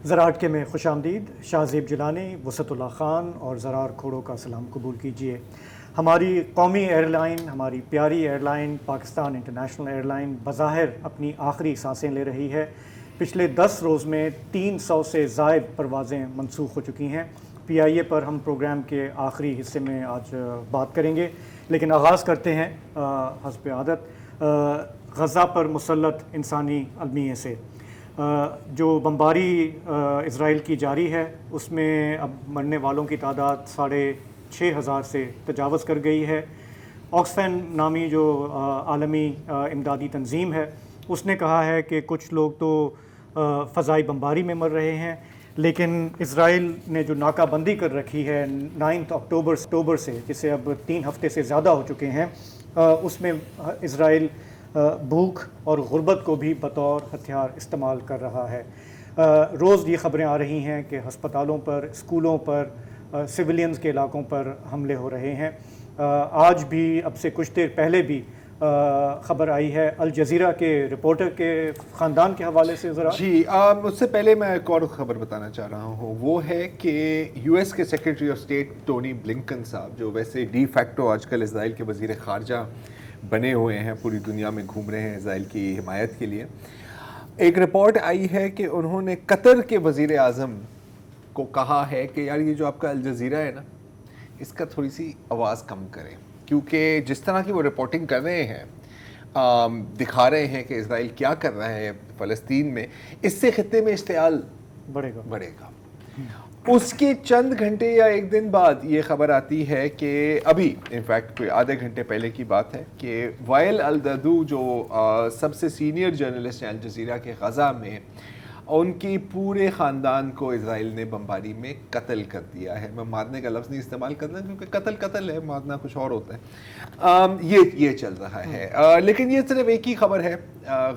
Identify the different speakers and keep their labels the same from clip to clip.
Speaker 1: زراعت کے میں خوش آمدید. شاہ زیب جیلانی، وسعت اللہ خان اور زرار کھوڑوں کا سلام قبول کیجیے. ہماری قومی ایئر لائن، ہماری پیاری airline Pakistan international airline بظاہر اپنی آخری سانسیں لے رہی ہے. پچھلے 10 روز میں 300 سے زائد پروازیں منسوخ ہو چکی ہیں. پی آئی اے پر ہم پروگرام کے آخری حصے میں آج بات کریں گے، لیکن آغاز کرتے ہیں حسب عادت غزہ پر مسلط انسانی المیے سے. جو بمباری اسرائیل کی جاری ہے اس میں اب مرنے والوں کی تعداد 6,500 سے تجاوز کر گئی ہے. آکسفیم نامی جو عالمی امدادی تنظیم ہے اس نے کہا ہے کہ کچھ لوگ تو فضائی بمباری میں مر رہے ہیں، لیکن اسرائیل نے جو ناکہ بندی کر رکھی ہے 9 اکتوبر سے، جسے اب 3 ہفتے سے زیادہ ہو چکے ہیں، اس میں اسرائیل بھوک اور غربت کو بھی بطور ہتھیار استعمال کر رہا ہے. روز یہ خبریں آ رہی ہیں کہ ہسپتالوں پر، اسکولوں پر، سویلینز کے علاقوں پر حملے ہو رہے ہیں. آج بھی اب سے کچھ دیر پہلے بھی خبر آئی ہے الجزیرہ کے رپورٹر کے خاندان کے حوالے سے. ذرا
Speaker 2: جی، اس سے پہلے میں ایک اور خبر بتانا چاہ رہا ہوں. وہ ہے کہ یو ایس کے secretary of state Tony Blinken صاحب، جو ویسے ڈی فیکٹو آج کل اسرائیل کے وزیر خارجہ بنے ہوئے ہیں، پوری دنیا میں گھوم رہے ہیں اسرائیل کی حمایت کے لیے، ایک رپورٹ آئی ہے کہ انہوں نے قطر کے وزیر اعظم کو کہا ہے کہ یار یہ جو آپ کا الجزیرہ ہے نا، اس کا تھوڑی سی آواز کم کریں، کیونکہ جس طرح کی وہ رپورٹنگ کر رہے ہیں، دکھا رہے ہیں کہ اسرائیل کیا کر رہا ہے فلسطین میں، اس سے خطے میں اشتعال بڑھے گا. اس کے چند گھنٹے یا ایک دن بعد یہ خبر آتی ہے کہ ابھی انفیکٹ کوئی آدھے گھنٹے پہلے کی بات ہے کہ وائل الددو جو سب سے سینئر جرنلسٹ ہیں الجزیرہ کے غزہ میں، ان کی پورے خاندان کو اسرائیل نے بمباری میں قتل کر دیا ہے. میں مارنے کا لفظ نہیں استعمال کرتا کیونکہ قتل ہے، مارنا کچھ اور ہوتا ہے. یہ چل رہا ہے. لیکن یہ صرف ایک ہی خبر ہے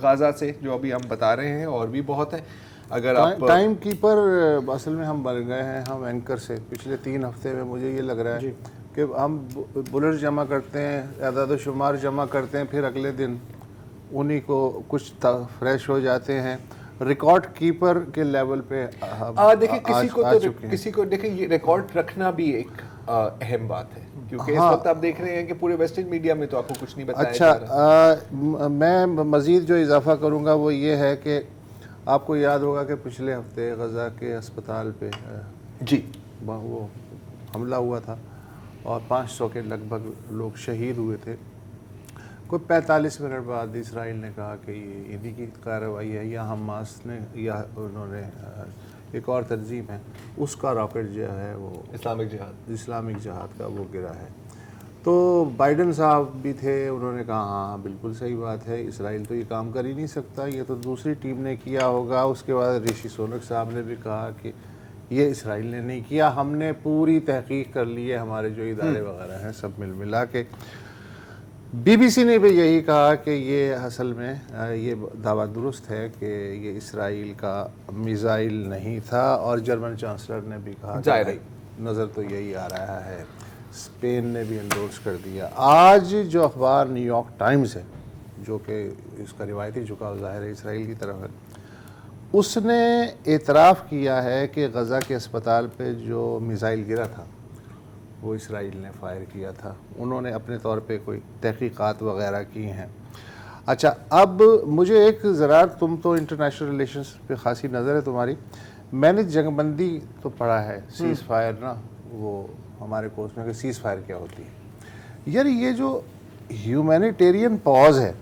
Speaker 2: غزہ سے جو ابھی ہم بتا رہے ہیں، اور بھی بہت ہے. اگر آپ
Speaker 3: ٹائم کیپر اصل میں ہم بن گئے ہیں، ہم اینکر سے پچھلے 3 ہفتے میں مجھے یہ لگ رہا ہے کہ ہم بلٹس جمع کرتے ہیں، اعداد و شمار جمع کرتے ہیں، پھر اگلے دن انہی کو کچھ فریش ہو جاتے ہیں. ریکارڈ کیپر کے لیول پہ
Speaker 2: دیکھیں کسی کو دیکھیں یہ ریکارڈ رکھنا بھی ایک اہم بات ہے، کیونکہ اس وقت آپ دیکھ رہے ہیں کہ پورے ویسٹرن میڈیا میں تو آپ کو کچھ نہیں بتایا جا رہا.
Speaker 3: میں مزید جو اضافہ کروں گا وہ یہ ہے کہ آپ کو یاد ہوگا کہ پچھلے ہفتے غزہ کے اسپتال پہ وہ حملہ ہوا تھا اور 500 کے لگ بھگ لوگ شہید ہوئے تھے. کوئی 45 منٹ بعد اسرائیل نے کہا کہ یہ انہی کی کارروائی ہے، یا حماس نے یا انہوں نے ایک اور تنظیم ہے اس کا راکٹ جو ہے وہ اسلامک جہاد کا وہ گرا ہے. تو بائیڈن صاحب بھی تھے، انہوں نے کہا ہاں بالکل صحیح بات ہے، اسرائیل تو یہ کام کر ہی نہیں سکتا، یہ تو دوسری ٹیم نے کیا ہوگا. اس کے بعد رشی سونک صاحب نے بھی کہا کہ یہ اسرائیل نے نہیں کیا، ہم نے پوری تحقیق کر لی ہے، ہمارے جو ادارے وغیرہ ہیں سب ملا کے. بی بی سی نے بھی یہی کہا کہ یہ اصل میں یہ دعویٰ درست ہے کہ یہ اسرائیل کا میزائل نہیں تھا، اور جرمن چانسلر نے بھی کہا کہ نظر تو یہی آ رہا ہے. اسپین نے بھی انڈورس کر دیا. آج جو اخبار نیو یارک ٹائمز ہے، جو کہ اس کا روایتی جھکاؤ ظاہر ہے اسرائیل کی طرف ہے، اس نے اعتراف کیا ہے کہ غزہ کے اسپتال پہ جو میزائل گرا تھا وہ اسرائیل نے فائر کیا تھا. انہوں نے اپنے طور پہ کوئی تحقیقات وغیرہ کی ہیں. اچھا، اب مجھے ایک ذرا، تم تو انٹرنیشنل ریلیشنز پہ خاصی نظر ہے تمہاری، میں نے جنگ بندی تو پڑھا ہے، سیز فائر نا، وہ ہمارے کورس میں کہ سیز فائر کیا ہوتی ہے. یار یہ جو ہیومینیٹیرین پاز ہے،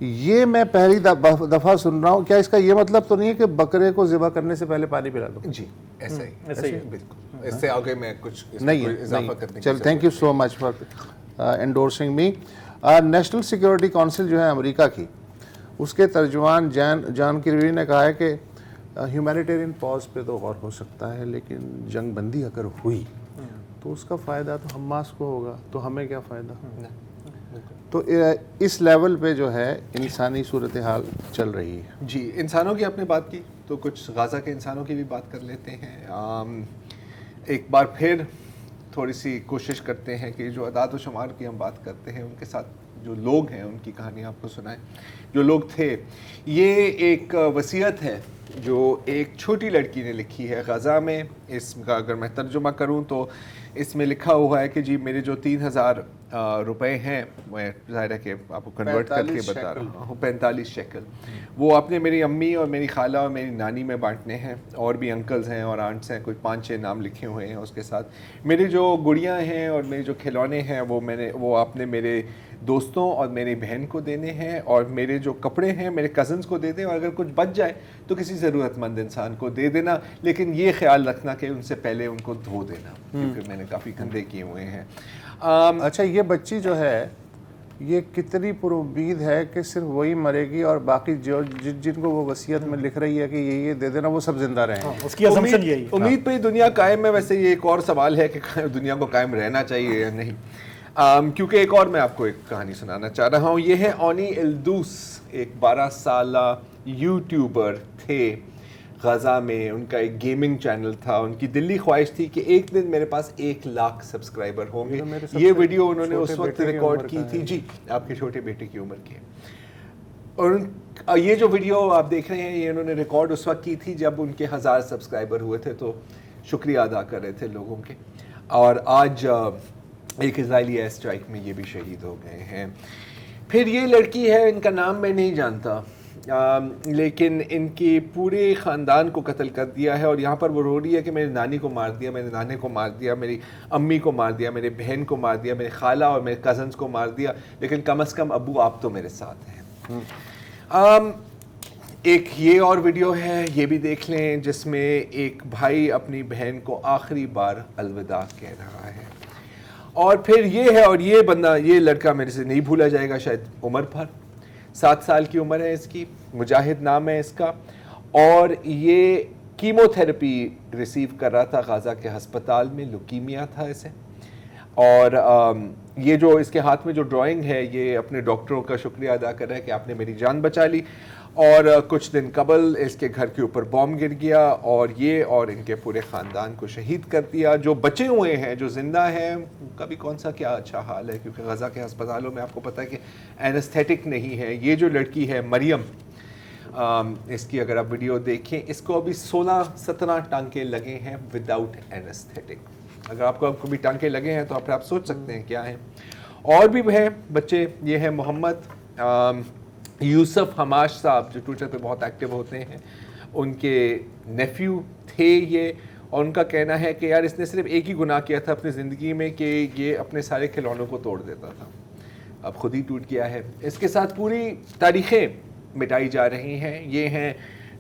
Speaker 3: یہ میں پہلی دفعہ سن رہا ہوں. کیا اس کا یہ مطلب تو نہیں ہے کہ بکرے کو ذبح کرنے سے پہلے پانی پلا دو؟
Speaker 2: جی ایسا ہی بالکل. اس سے آگے میں کچھ
Speaker 3: اضافہ کرنے چل. Thank you so much for endorsing me. National security council جو ہے امریکہ کی، اس کے ترجمان جان کروی نے کہا ہے کہ ہیومینیٹیرین پاز پہ تو غور ہو سکتا ہے، لیکن جنگ بندی اگر ہوئی تو اس کا فائدہ تو حماس کو ہوگا، تو ہمیں کیا فائدہ؟ تو اس لیول پہ جو ہے انسانی صورتحال چل رہی ہے.
Speaker 2: جی، انسانوں کی آپ نے بات کی تو کچھ غزہ کے انسانوں کی بھی بات کر لیتے ہیں. ایک بار پھر تھوڑی سی کوشش کرتے ہیں کہ جو اعداد و شمار کی ہم بات کرتے ہیں ان کے ساتھ جو لوگ ہیں ان کی کہانی آپ کو سنائیں. جو لوگ تھے، یہ ایک وصیت ہے جو ایک چھوٹی لڑکی نے لکھی ہے غزہ میں. اس کا اگر میں ترجمہ کروں تو اس میں لکھا ہوا ہے کہ جی میرے جو 3,000 روپے ہیں, میں ظاہر ہے کہ آپ کو کنورٹ کر کے بتا رہا ہوں, 45 شیکل, وہ آپ نے میری امی اور میری خالہ اور میری نانی میں بانٹنے ہیں, اور بھی انکلز ہیں اور آنٹس ہیں, کوئی 5-6 نام لکھے ہوئے ہیں اس کے ساتھ. میری جو گڑیاں ہیں اور میری جو کھلونے ہیں وہ آپ نے میرے دوستوں اور میری بہن کو دینے ہیں, اور میرے جو کپڑے ہیں میرے کزنز کو دے دیں, اور اگر کچھ بچ جائے تو کسی ضرورت مند انسان کو دے دینا, لیکن یہ خیال رکھنا کہ ان سے پہلے ان کو دھو دینا, کیونکہ میں نے کافی گندے کیے ہوئے ہیں.
Speaker 3: اچھا, یہ بچی جو ہے یہ کتنی پر امید ہے کہ صرف وہی مرے گی اور باقی جو جن کو وہ وصیت میں لکھ رہی ہے کہ یہ دے دینا وہ سب زندہ رہیں گے؟
Speaker 1: اس کی assumption یہی ہے.
Speaker 2: امید پہ دنیا قائم ہے. ویسے یہ ایک اور سوال ہے کہ دنیا کو قائم رہنا چاہیے یا نہیں, کیونکہ ایک اور میں آپ کو ایک کہانی سنانا چاہ رہا ہوں. یہ ہے اونی الدوس, ایک 12 سالہ یوٹیوبر تھے غزہ میں. ان کا ایک گیمنگ چینل تھا. ان کی دلی خواہش تھی کہ ایک دن میرے پاس 1 لاکھ سبسکرائبر ہوں گے. یہ ویڈیو انہوں نے اس وقت ریکارڈ کی تھی. جی, آپ کے چھوٹے بیٹے کی عمر کی ہے. اور یہ جو ویڈیو آپ دیکھ رہے ہیں یہ انہوں نے ریکارڈ اس وقت کی تھی جب ان کے 1000 سبسکرائبر ہوئے تھے, تو شکریہ ادا کر رہے تھے لوگوں کے. اور آج ایک اسرائیلی ایئر اسٹرائک میں یہ بھی شہید ہو گئے ہیں. پھر یہ لڑکی ہے, ان کا نام میں نہیں جانتا, لیکن ان کے پورے خاندان کو قتل کر دیا ہے. اور یہاں پر وہ رو رہی ہے کہ میری نانی کو مار دیا, میرے نانے کو مار دیا, میری امی کو مار دیا, میرے بہن کو مار دیا, میرے خالہ اور میرے کزنز کو مار دیا, لیکن کم از کم ابو آپ تو میرے ساتھ ہیں. ایک یہ اور ویڈیو ہے, یہ بھی دیکھ لیں, جس میں ایک بھائی اپنی بہن کو آخری بار الوداع کہہ رہا ہے. اور پھر یہ ہے, اور یہ بندہ, یہ لڑکا میرے سے نہیں بھولا جائے گا شاید عمر بھر. 7 سال کی عمر ہے اس کی, مجاہد نام ہے اس کا, اور یہ کیمو تھراپی ریسیو کر رہا تھا غزہ کے ہسپتال میں. لوکیمیا تھا اسے. اور یہ جو اس کے ہاتھ میں جو ڈرائنگ ہے, یہ اپنے ڈاکٹروں کا شکریہ ادا کر رہا ہے کہ آپ نے میری جان بچا لی. اور کچھ دن قبل اس کے گھر کے اوپر بم گر گیا اور یہ اور ان کے پورے خاندان کو شہید کر دیا. جو بچے ہوئے ہیں, جو زندہ ہیں, ان کا بھی کون سا کیا اچھا حال ہے, کیونکہ غزہ کے ہسپتالوں میں آپ کو پتہ ہے کہ اینستھیٹک نہیں ہے. یہ جو لڑکی ہے مریم, اس کی اگر آپ ویڈیو دیکھیں, اس کو ابھی 16-17 ٹانکے لگے ہیں وداؤٹ اینستھیٹک. اگر آپ کو بھی ٹانکے لگے ہیں تو آپ سوچ سکتے ہیں کیا ہیں. اور بھی ہیں بچے, یہ ہے محمد یوسف حماش صاحب, جو ٹویٹر پہ بہت ایکٹیو ہوتے ہیں. ان کے نیفیو تھے یہ, اور ان کا کہنا ہے کہ یار اس نے صرف ایک ہی گناہ کیا تھا اپنی زندگی میں, کہ یہ اپنے سارے کھلونوں کو توڑ دیتا تھا, اب خود ہی ٹوٹ گیا ہے. اس کے ساتھ پوری تاریخیں مٹائی جا رہی ہیں. یہ ہیں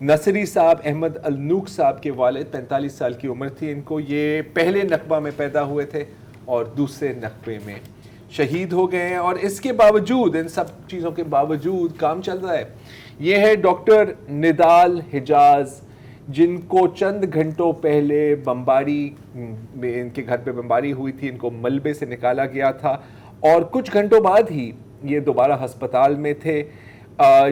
Speaker 2: نصری صاحب, احمد النوک صاحب کے والد, 45 سال کی عمر تھی ان کو. یہ پہلے نقبہ میں پیدا ہوئے تھے اور دوسرے نقبے میں شہید ہو گئے ہیں. اور اس کے باوجود, ان سب چیزوں کے باوجود کام چل رہا ہے. یہ ہے ڈاکٹر نضال حجاز, جن کو چند گھنٹوں پہلے بمباری میں, ان کے گھر پہ بمباری ہوئی تھی, ان کو ملبے سے نکالا گیا تھا, اور کچھ گھنٹوں بعد ہی یہ دوبارہ ہسپتال میں تھے,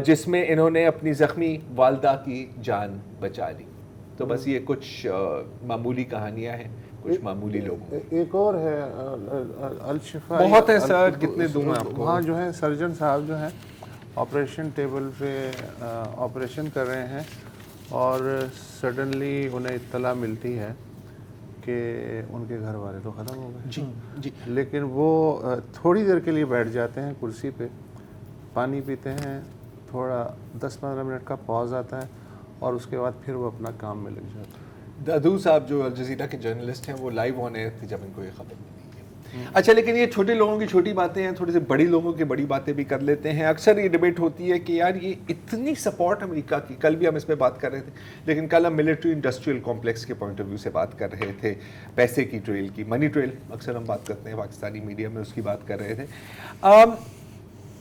Speaker 2: جس میں انہوں نے اپنی زخمی والدہ کی جان بچا لی. تو بس یہ کچھ معمولی کہانیاں ہیں کچھ معمولی لوگوں.
Speaker 3: ایک اور ہے الشفا,
Speaker 2: بہت ہے سر, کتنے دوں میں آپ کو.
Speaker 3: وہاں جو ہے سرجن صاحب جو ہیں آپریشن ٹیبل پہ آپریشن کر رہے ہیں, اور سڈنلی انہیں اطلاع ملتی ہے کہ ان کے گھر والے تو ختم ہو گئے.
Speaker 2: جی,
Speaker 3: لیکن وہ تھوڑی دیر کے لیے بیٹھ جاتے ہیں کرسی پہ, پانی پیتے ہیں, تھوڑا 10-15 منٹ کا پاز آتا ہے, اور اس کے بعد پھر وہ اپنا کام میں لگ جاتے ہیں.
Speaker 2: دادو صاحب جو الجزیرہ کے جرنلسٹ ہیں, وہ لائیو آن ایئر تھے جب ان کو یہ خبر ملی ہے. اچھا, لیکن یہ چھوٹے لوگوں کی چھوٹی باتیں ہیں, تھوڑے سے بڑی لوگوں کی بڑی باتیں بھی کر لیتے ہیں. اکثر یہ ڈیبیٹ ہوتی ہے کہ یار یہ اتنی سپورٹ امریکہ کی, کل بھی ہم اس پہ بات کر رہے تھے, لیکن کل ہم ملٹری انڈسٹریل کمپلیکس کے پوائنٹ آف ویو سے بات کر رہے تھے, پیسے کی ٹریل کی, منی ٹریل اکثر ہم بات کرتے ہیں پاکستانی میڈیا میں, اس کی بات کر رہے تھے.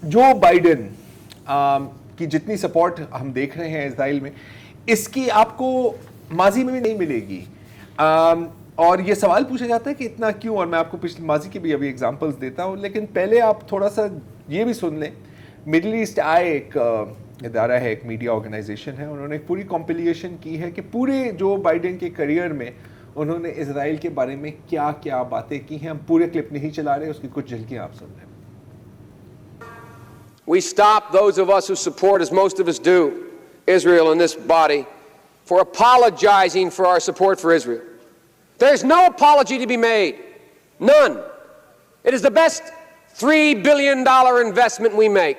Speaker 2: جو بائیڈن کی جتنی سپورٹ ہم دیکھ رہے ہیں اسرائیل میں, اس کی آپ کو ماضی میں بھی نہیں ملے گی. اور یہ سوال پوچھا جاتا ہے کہ اتنا کیوں, اور میں آپ کو پچھلی ماضی کی بھی ابھی ایگزامپلس دیتا ہوں, لیکن پہلے آپ تھوڑا سا یہ بھی سن لیں. مڈل ایسٹ آئے ایک ادارہ ہے, ایک میڈیا آرگنائزیشن ہے, انہوں نے ایک پوری کمپلیشن کی ہے کہ پورے جو بائیڈن کے کریئر میں انہوں نے اسرائیل کے بارے میں کیا کیا باتیں کی ہیں. ہم پورے کلپ نہیں چلا رہے, اس کی کچھ جھلکیاں آپ سن لیں.
Speaker 4: We stop those of us who support, as most of us do, Israel in this body, for apologizing for our support for Israel. There's no apology to be made. None. It is the best $3 billion investment we make.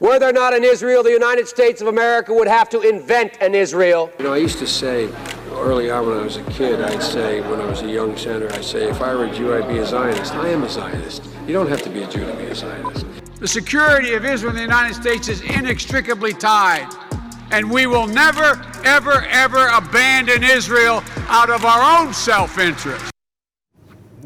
Speaker 4: Were there not an Israel, the United States of America would have to invent an Israel.
Speaker 5: You know, I used to say early on when I was a kid, I'd say, when I was a young senator, I'd say, if I were a Jew, I'd be a Zionist. I am a Zionist. You don't have to be a Jew to be a Zionist.
Speaker 6: The security of Israel and the United States is inextricably tied. And we will never, ever, ever abandon Israel out of our own self-interest.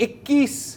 Speaker 2: 21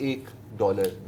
Speaker 2: $1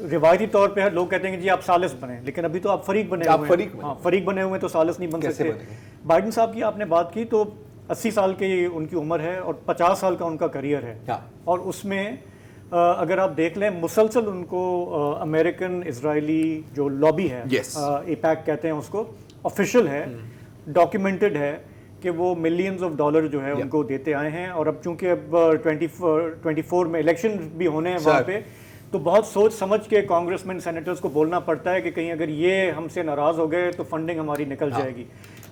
Speaker 1: روایتی طور پہ لوگ کہتے ہیں کہ جی آپ ثالث بنیں، لیکن ابھی تو آپ فریق بنے ہوئے ہیں. ہاں فریق بنے ہوئے ہیں تو ثالث نہیں بن سکتے. بائیڈن صاحب کی آپ نے بات کی تو 80 سال کی ان کی عمر ہے اور 50 سال کا ان کا کریئر ہے، اور اس میں اگر آپ دیکھ لیں مسلسل ان کو امریکن اسرائیلی جو لابی ہے، ایپیک کہتے ہیں اس کو، آفیشیل ہے، ڈاکیومنٹڈ ہے کہ وہ ملینز آف ڈالر جو ہے ان کو دیتے آئے ہیں. اور اب چونکہ اب 24 میں الیکشن بھی ہونے ہیں وہاں پہ، تو بہت سوچ سمجھ کے کانگریس مین سینیٹرز کو بولنا پڑتا ہے کہ کہیں اگر یہ ہم سے ناراض ہو گئے تو فنڈنگ ہماری نکل جائے گی.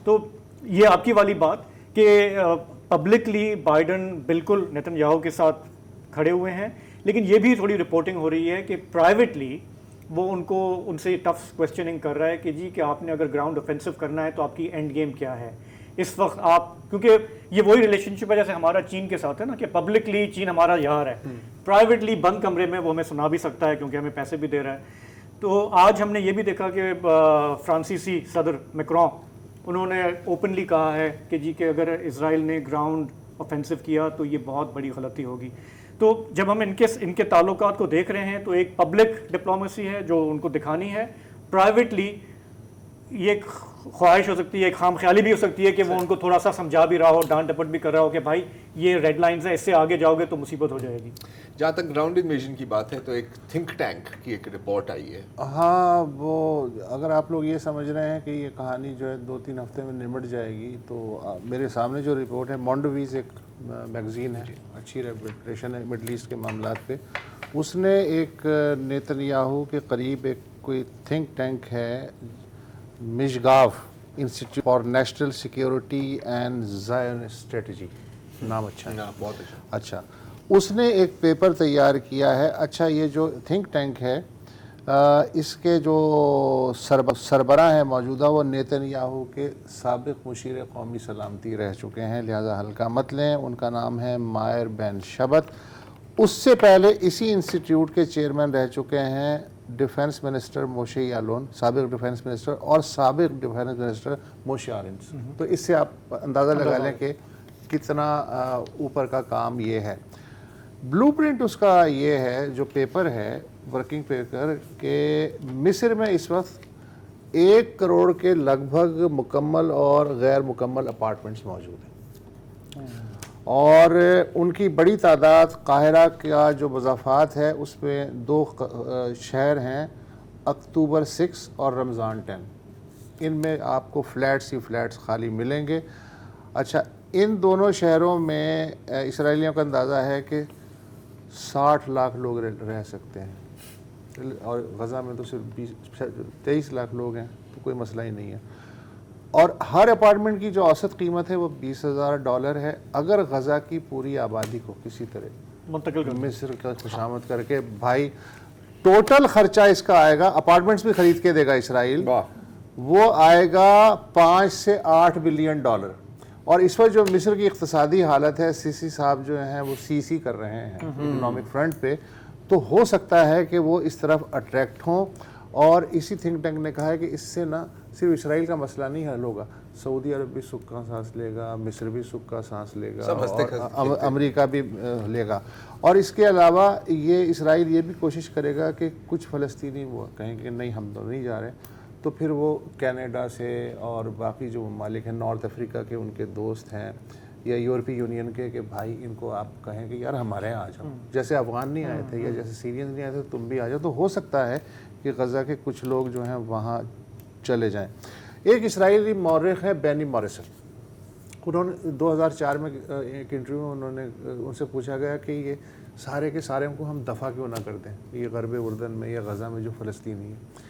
Speaker 1: تو یہ آپ کی والی بات کہ پبلکلی بائیڈن بالکل نیتن یاہو کے ساتھ کھڑے ہوئے ہیں، لیکن یہ بھی تھوڑی رپورٹنگ ہو رہی ہے کہ پرائیویٹلی وہ ان سے ٹف کویسچننگ کر رہا ہے کہ جی کہ آپ نے اگر گراؤنڈ اوفینسو کرنا ہے تو آپ کی اینڈ گیم کیا ہے اس وقت. آپ کیونکہ یہ وہی ریلیشن شپ ہے جیسے ہمارا چین کے ساتھ ہے نا، کہ پبلکلی چین ہمارا یار ہے، پرائیویٹلی بند کمرے میں وہ ہمیں سنا بھی سکتا ہے کیونکہ ہمیں پیسے بھی دے رہا ہے. تو آج ہم نے یہ بھی دیکھا کہ فرانسیسی صدر میکرون انہوں نے اوپنلی کہا ہے کہ جی کہ اگر اسرائیل نے گراؤنڈ اوفینسو کیا تو یہ بہت بڑی غلطی ہوگی. تو جب ہم ان کے تعلقات کو دیکھ رہے ہیں تو ایک پبلک ڈپلومیسی ہے جو ان کو دکھانی ہے، پرائیویٹلی یہ ایک خواہش ہو سکتی ہے، ایک خام خیالی بھی ہو سکتی ہے کہ وہ ان کو تھوڑا سا سمجھا بھی رہا ہو، ڈانٹ ڈپٹ بھی کر رہا ہو کہ بھائی یہ ریڈ لائنز ہیں، اس سے آگے جاؤ گے تو مصیبت ہو جائے گی.
Speaker 2: جہاں تک گراؤنڈ انویژن کی بات ہے تو ایک تھنک ٹینک کی ایک رپورٹ آئی ہے.
Speaker 3: ہاں وہ اگر آپ لوگ یہ سمجھ رہے ہیں کہ یہ کہانی جو ہے 2-3 ہفتے میں نمٹ جائے گی تو میرے سامنے جو رپورٹ ہے، مونڈویز ایک میگزین ہے، اچھی ریپوٹیشن ہے مڈل ایسٹ کے معاملات پہ، اس نے ایک نیتن یاہو کے قریب ایک کوئی تھنک ٹینک ہے، Misgav institute for national security and Zion strategy, نام اچھا ہے،
Speaker 2: بہت
Speaker 3: اچھا. اس نے ایک پیپر تیار کیا ہے. اچھا یہ جو تھنک ٹینک ہے اس کے جو سربراہ ہیں موجودہ وہ نیتن یاہو کے سابق مشیر قومی سلامتی رہ چکے ہیں، لہذا ہلکا مت لیں. ان کا نام ہے مائر بین شبت. اس سے پہلے اسی انسٹیٹیوٹ کے چیئرمین رہ چکے ہیں ڈیفنس منسٹر موشے یالون، سابق ڈیفنس منسٹر، اور سابق ڈیفنس منسٹر موشے آرنس. تو اس سے آپ اندازہ لگا لیں کہ کتنا اوپر کا کام یہ ہے. بلو پرنٹ اس کا یہ ہے جو پیپر ہے، ورکنگ پیپر، کہ مصر میں اس وقت 1 کروڑ کے لگ بھگ مکمل اور غیر مکمل اپارٹمنٹس موجود ہیں، اور ان کی بڑی تعداد قاہرہ کا جو مضافات ہے اس میں 2 شہر ہیں، اکتوبر 6 اور رمضان 10. ان میں آپ کو فلیٹس ہی فلیٹس خالی ملیں گے. اچھا ان دونوں شہروں میں اسرائیلیوں کا اندازہ ہے کہ 60 لاکھ لوگ رہ سکتے ہیں، اور غزہ میں تو صرف 23 لاکھ لوگ ہیں، تو کوئی مسئلہ ہی نہیں ہے. اور ہر اپارٹمنٹ کی جو اوسط قیمت ہے وہ $20,000 ہے. اگر غزہ کی پوری آبادی کو کسی طرح
Speaker 1: منتقل کر
Speaker 3: مصر کا خوشامد کر کے، بھائی ٹوٹل خرچہ اس کا آئے گا، اپارٹمنٹس بھی خرید کے دے گا اسرائیل، وہ آئے گا $5 سے $8 بلین. اور اس وقت جو مصر کی اقتصادی حالت ہے، سیسی صاحب جو ہیں وہ سی کر رہے ہیں اکنامک فرنٹ پہ، تو ہو سکتا ہے کہ وہ اس طرف اٹریکٹ ہوں. اور اسی تھنک ٹینک نے کہا ہے کہ اس سے نہ صرف اسرائیل کا مسئلہ نہیں حل ہوگا، سعودی عرب بھی سکھ کا سانس لے گا، مصر بھی سکھ کا سانس لے گا، اور امریکہ بھی لے گا. اور اس کے علاوہ یہ اسرائیل یہ بھی کوشش کرے گا کہ کچھ فلسطینی وہ کہیں کہ نہیں ہم تو نہیں جا رہے، تو پھر وہ کینیڈا سے اور باقی جو ممالک ہیں، نارتھ افریقہ کے ان کے دوست ہیں یا یورپی یونین کے، کہ بھائی ان کو آپ کہیں کہ یار ہمارے یہاں آ جاؤ، جیسے افغان نہیں آئے تھے یا جیسے سیرینز نہیں آئے تھے تم بھی آ جاؤ. تو ہو سکتا ہے کہ غزہ کے کچھ لوگ جو ہیں وہاں چلے جائیں. ایک اسرائیلی مورخ ہے بینی موریسن، انہوں نے 2004 میں ایک انٹرویو میں انہوں نے ان سے پوچھا گیا کہ یہ سارے کے سارے کو ہم دفع کیوں نہ کر دیں یہ غرب اردن میں یا غزہ میں جو فلسطینی ہیں.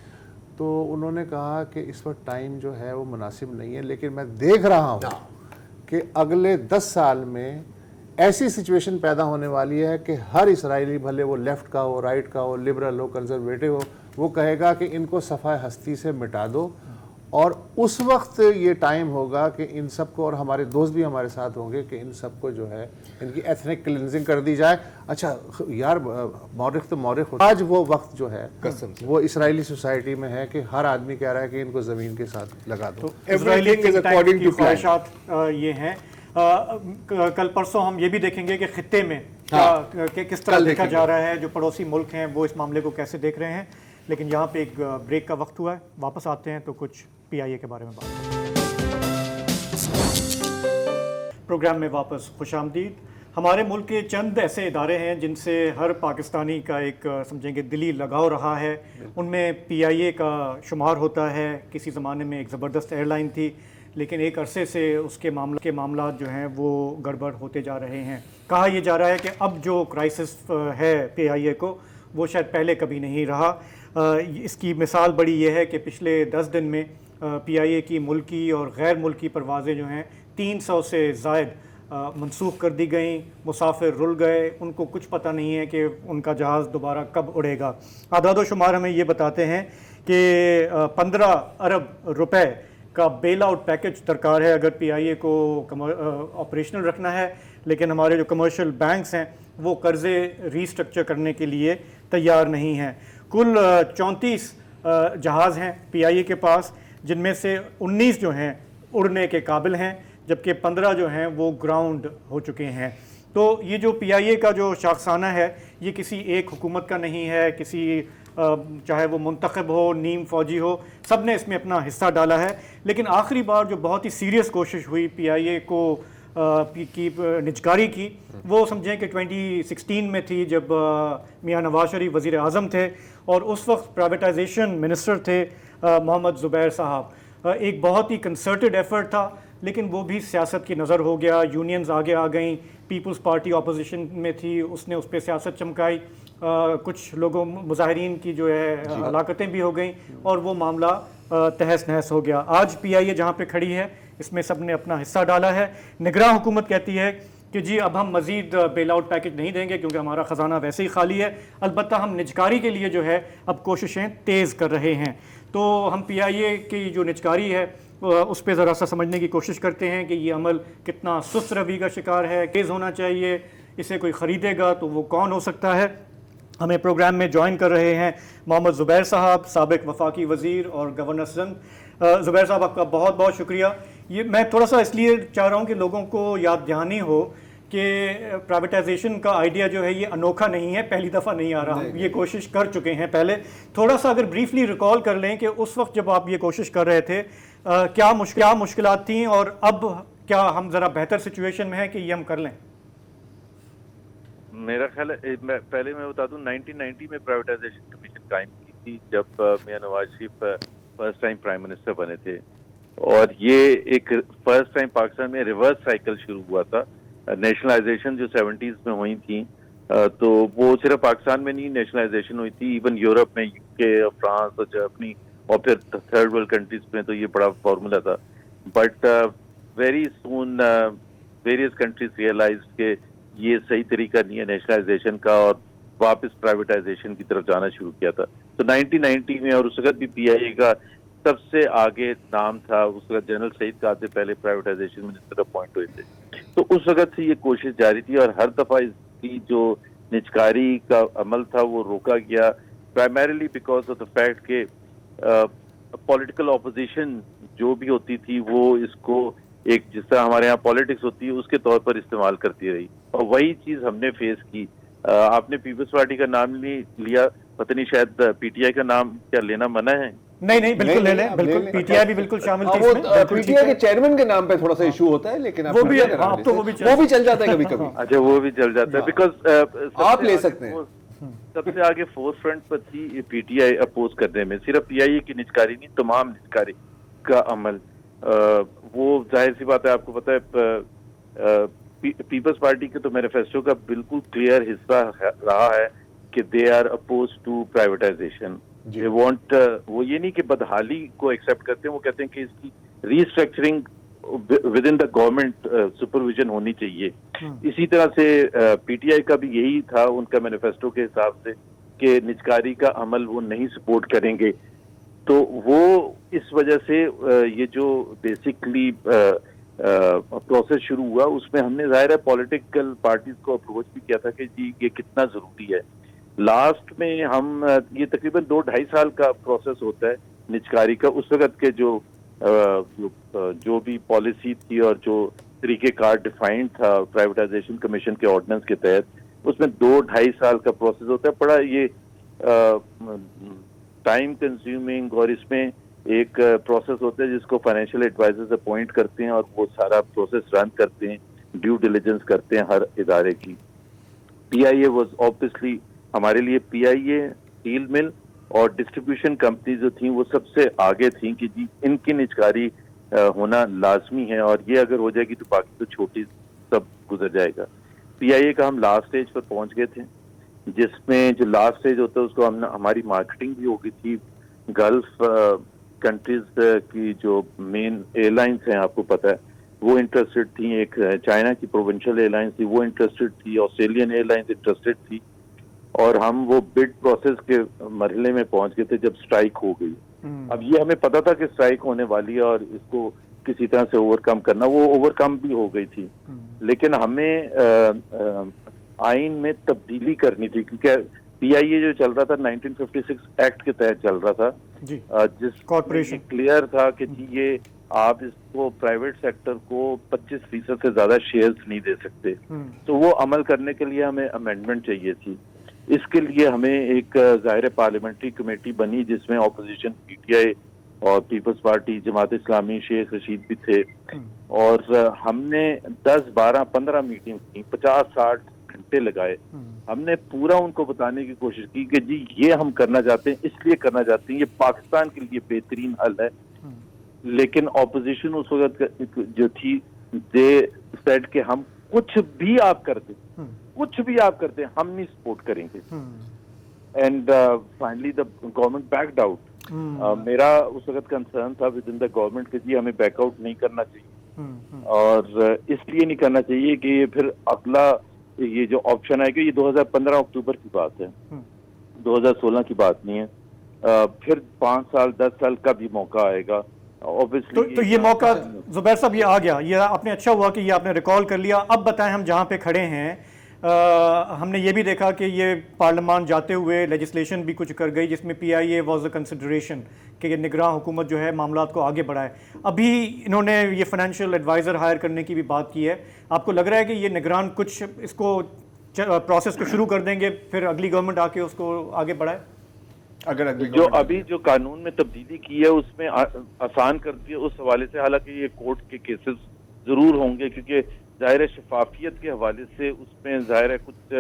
Speaker 3: تو انہوں نے کہا کہ اس وقت ٹائم جو ہے وہ مناسب نہیں ہے، لیکن میں دیکھ رہا ہوں کہ اگلے 10 سال میں ایسی سچویشن پیدا ہونے والی ہے کہ ہر اسرائیلی، بھلے وہ لیفٹ کا ہو، رائٹ کا ہو، لبرل ہو، کنزرویٹو ہو، وہ کہے گا کہ ان کو صفحہ ہستی سے مٹا دو. اور اس وقت یہ ٹائم ہوگا کہ ان سب کو، اور ہمارے دوست بھی ہمارے ساتھ ہوں گے، کہ ان سب کو جو ہے ان کی ایتھنک کلینزنگ کر دی جائے. اچھا یار مورخ تو مورخ ہوتا ہے، آج وہ وقت جو ہے وہ اسرائیلی سوسائٹی میں ہے کہ ہر آدمی کہہ رہا ہے کہ ان کو زمین کے ساتھ لگا دو.
Speaker 1: اسرائیلی کی خواہشات یہ ہیں. کل پرسوں ہم یہ بھی دیکھیں گے کہ خطے میں کہ کس طرح دیکھا جا رہا ہے, جو پڑوسی ملک ہیں وہ اس معاملے کو کیسے دیکھ رہے ہیں. لیکن یہاں پہ ایک بریک کا وقت ہوا ہے, واپس آتے ہیں تو کچھ PIA کے بارے میں بات کریں. پروگرام میں واپس خوش آمدید. ہمارے ملک کے چند ایسے ادارے ہیں جن سے ہر پاکستانی کا ایک سمجھیں گے دلی لگاؤ رہا ہے. ان میں PIA کا شمار ہوتا ہے. کسی زمانے میں ایک زبردست ایئر لائن تھی, لیکن ایک عرصے سے اس کے معاملات جو ہیں وہ گڑبڑ ہوتے جا رہے ہیں. کہا یہ جا رہا ہے کہ اب جو کرائسس ہے PIA کو وہ شاید پہلے کبھی نہیں رہا. اس کی مثال بڑی یہ ہے کہ پچھلے 10 دن میں PIA کی ملکی اور غیر ملکی پروازیں جو ہیں 300 سے زائد منسوخ کر دی گئیں. مسافر رل گئے, ان کو کچھ پتہ نہیں ہے کہ ان کا جہاز دوبارہ کب اڑے گا. اعداد و شمار ہمیں یہ بتاتے ہیں کہ 15 ارب روپے کا بیل آؤٹ پیکج درکار ہے اگر PIA کو آپریشنل رکھنا ہے. لیکن ہمارے جو کمرشل بینکس ہیں وہ قرضے ریسٹرکچر کرنے کے لیے تیار نہیں ہیں. کل 34 جہاز ہیں PIA کے پاس, جن میں سے 19 جو ہیں اڑنے کے قابل ہیں, جبکہ 15 جو ہیں وہ گراؤنڈ ہو چکے ہیں. تو یہ جو PIA کا جو شاخسانہ ہے یہ کسی ایک حکومت کا نہیں ہے, کسی چاہے وہ منتخب ہو, نیم فوجی ہو, سب نے اس میں اپنا حصہ ڈالا ہے. لیکن آخری بار جو بہت ہی سیریس کوشش ہوئی PIA کو کی نجکاری کی وہ سمجھیں کہ 2016 میں تھی, جب میاں نواز شریف وزیر اعظم تھے اور اس وقت پرائیویٹائزیشن منسٹر تھے محمد زبیر صاحب. ایک بہت ہی کنسرٹڈ ایفرٹ تھا, لیکن وہ بھی سیاست کی نظر ہو گیا. یونینز آگے آ گئیں, پیپلز پارٹی اپوزیشن میں تھی, اس نے اس پہ سیاست چمکائی. کچھ لوگوں مظاہرین کی جو ہے ہلاکتیں بھی ہو گئیں اور وہ معاملہ تہس نہس ہو گیا. آج PIA جہاں پہ کھڑی ہے اس میں سب نے اپنا حصہ ڈالا ہے. نگراں حکومت کہتی ہے کہ جی اب ہم مزید بیل آؤٹ پیکج نہیں دیں گے کیونکہ ہمارا خزانہ ویسے ہی خالی ہے. البتہ ہم نجکاری کے لیے جو ہے اب کوششیں تیز کر رہے ہیں. تو ہم PIA کی جو نجکاری ہے اس پہ ذرا سا سمجھنے کی کوشش کرتے ہیں کہ یہ عمل کتنا سست روی کا شکار ہے, تیز ہونا چاہیے, اسے کوئی خریدے گا تو وہ کون ہو سکتا ہے. ہمیں پروگرام میں جوائن کر رہے ہیں محمد زبیر صاحب, سابق وفاقی وزیر اور گورنر سندھ. زبیر صاحب آپ کا بہت بہت شکریہ. یہ میں تھوڑا سا اس لیے چاہ رہا ہوں کہ لوگوں کو یاد دہانی ہو کہ پرائیویٹائزیشن کا آئیڈیا جو ہے یہ انوکھا نہیں ہے, پہلی دفعہ نہیں آ رہا, یہ کوشش کر چکے ہیں پہلے. تھوڑا سا اگر بریفلی ریکال کر لیں کہ اس وقت جب آپ یہ کوشش کر رہے تھے کیا مشکلات تھیں اور اب کیا ہم ذرا بہتر سچویشن میں ہیں کہ یہ ہم کر لیں؟
Speaker 7: میرا خیال ہے پہلے میں بتا دوں 1990 میں پرائیویٹائزیشن کمیشن قائم کی تھی جب Mian Nawaz Sharif first time prime minister بنے تھے, اور یہ ایک فرسٹ ٹائم پاکستان میں ریورس سائیکل شروع ہوا تھا. نیشنلائزیشن جو 70s میں ہوئی تھیں تو وہ صرف پاکستان میں نہیں نیشنلائزیشن ہوئی تھی, ایون یورپ میں UK اور فرانس اور جرمنی اور پھر تھرڈ ورلڈ کنٹریز میں تو یہ بڑا فارمولا تھا. But very soon various countries realise کہ یہ صحیح طریقہ نہیں ہے نیشنلائزیشن کا, اور واپس پرائیویٹائزیشن کی طرف جانا شروع کیا تھا. تو 1990 میں, اور اس وقت بھی PIA کا سب سے آگے نام تھا, اس وقت جنرل سعید کا سے پہلے پرائیویٹائزیشن منسٹر اپوائنٹ ہوئے تھے. تو اس وقت سے یہ کوشش جاری تھی اور ہر دفعہ اس کی جو نجکاری کا عمل تھا وہ روکا گیا, primarily because of the fact کہ پولیٹیکل اپوزیشن جو بھی ہوتی تھی وہ اس کو ایک جس طرح ہمارے یہاں پالیٹکس ہوتی ہے اس کے طور پر استعمال کرتی رہی, اور وہی چیز ہم نے فیس کی. آپ نے پیپلز پارٹی کا نام لیا, پتہ نہیں شاید PTI کا نام کیا لینا منع ہے؟
Speaker 1: نہیں بالکل لے لیں, بالکل PTI بھی بالکل شامل تھی اس میں.
Speaker 2: PTI کے چیئرمین کے نام پہ تھوڑا سا ایشو ہوتا ہے, لیکن
Speaker 1: وہ بھی چل
Speaker 2: جاتا ہے کبھی کبھی.
Speaker 7: اچھا, وہ بھی چل جاتا ہے بیکاز
Speaker 2: آپ لے سکتے ہیں.
Speaker 7: سب سے آگے فورس فرنٹ پر تھی PTI اپوز کرنے میں, صرف PIA کی نجکاری نہیں تمام نجکاری کا عمل. وہ ظاہر سی بات ہے, آپ کو پتہ ہے پیپلز پارٹی کے تو مینیفیسٹو کا بالکل کلیئر حصہ رہا ہے کہ they are oppose to privatisation. They want, وہ یہ نہیں کہ بدحالی کو ایکسیپٹ کرتے ہیں, وہ کہتے ہیں کہ اس کی restructuring with in the government supervision ہونی چاہیے. اسی طرح سے PTI کا بھی یہی تھا ان کا مینیفیسٹو کے حساب سے کہ نجکاری کا عمل وہ نہیں سپورٹ کریں گے. تو وہ اس وجہ سے یہ جو بیسکلی پروسیس شروع ہوا اس میں ہم نے ظاہر ہے پولیٹیکل پارٹیز کو اپروچ بھی کیا تھا کہ جی یہ کتنا ضروری ہے. لاسٹ میں ہم یہ تقریباً 2-2.5 سال کا پروسیس ہوتا ہے نجکاری کا. اس وقت کے جو بھی پالیسی تھی اور جو طریقہ کار ڈیفائنڈ تھا پرائیویٹائزیشن کمیشن کے آرڈیننس کے تحت, اس میں 2-2.5 سال کا پروسیس ہوتا ہے. بڑا یہ ٹائم کنزیومنگ, اور اس میں ایک پروسیس ہوتا ہے جس کو فائنینشیل ایڈوائزرز اپوائنٹ کرتے ہیں اور وہ سارا پروسیس رن کرتے ہیں, ڈیو ڈیلیجنس کرتے ہیں ہر ادارے کی. پی آئی اے واز آبویسلی ہمارے لیے, پی آئی اے, اسٹیل مل اور ڈسٹریبیوشن کمپنی جو تھیں وہ سب سے آگے تھیں کہ جی ان کی نجکاری ہونا لازمی ہے, اور یہ اگر ہو جائے گی تو باقی تو چھوٹی سب گزر جائے گا. پی آئی اے کا ہم لاسٹ اسٹیج پر پہنچ گئے تھے, جس میں جو لاسٹ اسٹیج ہوتا ہے اس کو ہماری مارکیٹنگ بھی ہو گئی تھی. گلف کنٹریز کی جو مین ایئر لائنس ہیں آپ کو پتہ ہے وہ انٹرسٹڈ تھیں, ایک چائنا کی پروونشل ایئر لائنس تھی وہ انٹرسٹڈ تھی, آسٹریلین ایئر لائنس انٹرسٹڈ تھی, اور ہم وہ بڈ پروسیس کے مرحلے میں پہنچ گئے تھے جب سٹرائک ہو گئی. اب یہ ہمیں پتا تھا کہ سٹرائک ہونے والی ہے اور اس کو کسی طرح سے اوور کم کرنا, وہ اوور کم بھی ہو گئی تھی, لیکن ہمیں آئین میں تبدیلی کرنی تھی کیونکہ پی آئی اے جو چل رہا تھا 1956 ایکٹ کے تحت چل رہا تھا, جس کارپوریشن کلیئر تھا کہ جی یہ آپ اس کو پرائیویٹ سیکٹر کو 25% سے زیادہ شیئرز نہیں دے سکتے. تو وہ عمل کرنے کے لیے ہمیں امینڈمنٹ چاہیے تھی. اس کے لیے ہمیں ایک ظاہر پارلیمنٹری کمیٹی بنی جس میں اپوزیشن پی ٹی آئی اور پیپلز پارٹی, جماعت اسلامی, شیخ رشید بھی تھے, اور ہم نے 10-12-15 میٹنگ کی, 50-60 گھنٹے لگائے. ہم نے پورا ان کو بتانے کی کوشش کی کہ جی یہ ہم کرنا چاہتے ہیں, اس لیے کرنا چاہتے ہیں, یہ پاکستان کے لیے بہترین حل ہے. لیکن اپوزیشن اس وقت جو تھی دے سیڈ کہ ہم کچھ بھی آپ کرتے, کچھ بھی آپ کرتے ہیں ہم نہیں سپورٹ کریں گے. And finally the government backed out. میرا اس وقت کنسرن تھا ود ان دا گورنمنٹ کہ جی ہمیں بیک آؤٹ نہیں کرنا چاہیے, اور اس لیے نہیں کرنا چاہیے کہ یہ پھر اگلا یہ جو آپشن آئے گا یہ 2015 اکتوبر کی بات ہے, 2016 کی بات نہیں ہے. پھر 5 سال 10 سال کا بھی موقع آئے گا.
Speaker 1: تو یہ موقع زبیر صاحب یہ آ گیا, یہ آپ نے اچھا ہوا کہ یہ آپ نے ریکال کر لیا. اب بتائیں ہم جہاں پہ کھڑے ہیں, ہم نے یہ بھی دیکھا کہ یہ پارلیمان جاتے ہوئے لیجسلیشن بھی کچھ کر گئی جس میں پی آئی اے واز اے کنسیڈریشن کہ یہ نگراں حکومت جو ہے معاملات کو آگے بڑھائے. ابھی انہوں نے یہ فائنینشیل ایڈوائزر ہائر کرنے کی بھی بات کی ہے. آپ کو لگ رہا ہے کہ یہ نگران کچھ اس کو پروسیس کو شروع کر دیں گے پھر اگلی گورنمنٹ آ کے اس کو آگے بڑھائے؟
Speaker 7: اگر جو ابھی جو قانون میں تبدیلی کی ہے اس میں آسان کر دیا اس حوالے سے, حالانکہ یہ کورٹ کے کیسز ضرور ہوں گے کیونکہ ظاہر شفافیت کے حوالے سے اس میں ظاہر ہے کچھ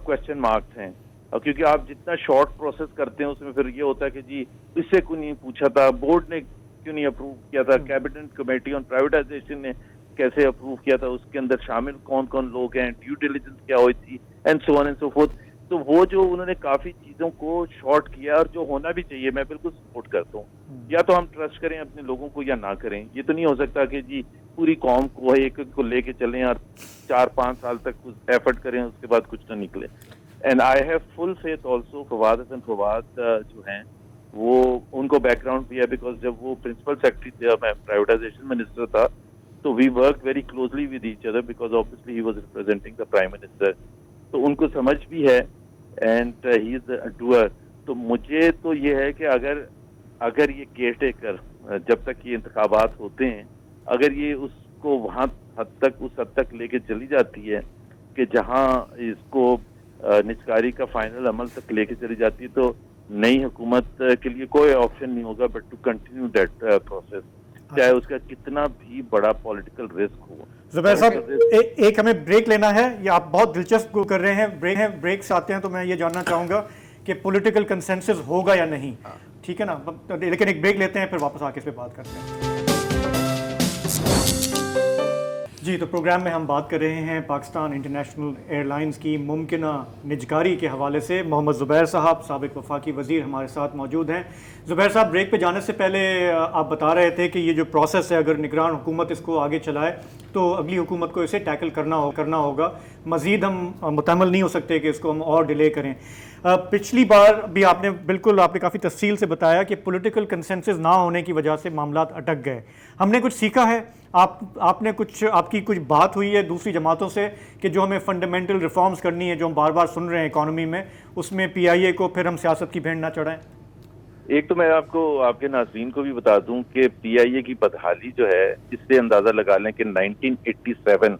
Speaker 7: کوشچن مارکس ہیں, کیونکہ آپ جتنا شارٹ پروسیس کرتے ہیں اس میں پھر یہ ہوتا ہے کہ جی اس سے کیوں نہیں پوچھا تھا, بورڈ نے کیوں نہیں اپروو کیا تھا, کیبنٹ کمیٹی آن پرائیویٹائزیشن نے کیسے اپروو کیا تھا, اس کے اندر شامل کون کون لوگ ہیں, ڈیو ڈیلیجنس کیا ہوئی تھی, and so on and so forth. تو وہ جو انہوں نے کافی چیزوں کو شارٹ کیا اور جو ہونا بھی چاہیے میں بالکل سپورٹ کرتا ہوں. یا تو ہم ٹرسٹ کریں اپنے لوگوں کو یا نہ کریں. یہ تو نہیں ہو سکتا کہ جی پوری قوم کو ایک کو لے کے چلیں اور 4-5 سال تک کچھ ایفرٹ کریں اس کے بعد کچھ نہ نکلے. And I have full faith also Fawad Hasan Fawad جو ہیں وہ ان کو بیک گراؤنڈ بھی ہے, بیکاز جب وہ پرنسپل سیکرٹری تھے میں پرائیویٹائزیشن منسٹر تھا تو we work very closely with each other because obviously he was representing the prime minister. تو ان کو سمجھ بھی ہے and he is a doer. تو مجھے تو یہ ہے کہ اگر یہ کیئر ٹیکر جب تک یہ انتخابات ہوتے ہیں اگر یہ اس کو وہاں اس حد تک لے کے چلی جاتی ہے کہ جہاں اس کو نجکاری کا فائنل عمل تک لے کے چلی جاتی ہے تو نئی حکومت کے لیے کوئی آپشن نہیں ہوگا but to continue that process, چاہے اس کا کتنا بھی بڑا پولیٹیکل رسک ہو.
Speaker 1: زبیر صاحب ایک ہمیں بریک لینا ہے, یہ آپ بہت دلچسپ کر رہے ہیں, بریک سے آتے ہیں تو میں یہ جاننا چاہوں گا کہ پولیٹیکل کنسنسس ہوگا یا نہیں, ٹھیک ہے نا, لیکن ایک بریک لیتے ہیں پھر واپس آ کے اس پہ بات کرتے ہیں. جی تو پروگرام میں ہم بات کر رہے ہیں پاکستان انٹرنیشنل ایئر لائنز کی ممکنہ نجکاری کے حوالے سے. محمد زبیر صاحب سابق وفاقی وزیر ہمارے ساتھ موجود ہیں. زبیر صاحب بریک پہ جانے سے پہلے آپ بتا رہے تھے کہ یہ جو پروسیس ہے اگر نگران حکومت اس کو آگے چلائے تو اگلی حکومت کو اسے ٹیکل کرنا ہوگا, مزید ہم متحمل نہیں ہو سکتے کہ اس کو ہم اور ڈیلے کریں. پچھلی بار بھی آپ نے کافی تفصیل سے بتایا کہ پولیٹیکل کنسنسس نہ ہونے کی وجہ سے معاملات اٹک گئے. ہم نے کچھ سیکھا ہے, آپ کی کچھ بات ہوئی ہے دوسری جماعتوں سے کہ جو ہمیں فنڈامنٹل ریفارمز کرنی ہے جو ہم بار بار سن رہے ہیں اکانومی میں, اس میں پی آئی اے کو پھر ہم سیاست کی بھینٹ نہ چڑھائیں؟
Speaker 7: ایک تو میں آپ کو آپ کے ناظرین کو بھی بتا دوں کہ پی آئی اے کی بدحالی جو ہے اس سے اندازہ لگا لیں کہ 1987